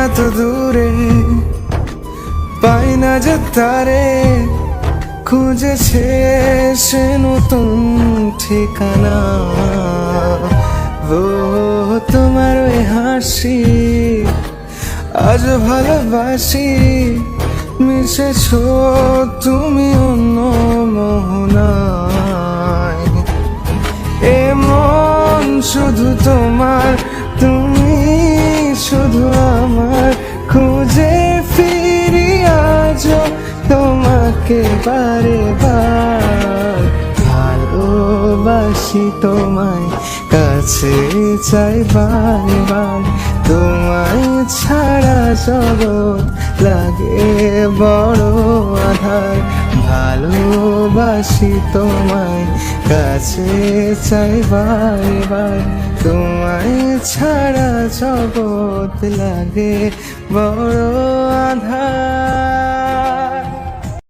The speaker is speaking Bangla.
এত দূরে পাই না যে তারে, খুঁজেছে সে নতুন ঠিকানা। ও তোমার ওই হাসি আজ ভালোবাসি, মিশেছ তুমি অন্য মোহনায়। এ মন শুধু তোমার, তুমি শুধু আমার, খুঁজে ফিরি আজ তোমাকে বারে বার। ভালোবাসি তোমায়, কাছে চাই বারবার, তোমায় ছাড়া জগৎ লাগে বড় আধার। ভালোবাসি তোমায়, কাছে চাই বারবার, তোমায় ছাড়া জগৎ লাগে বড় আধার।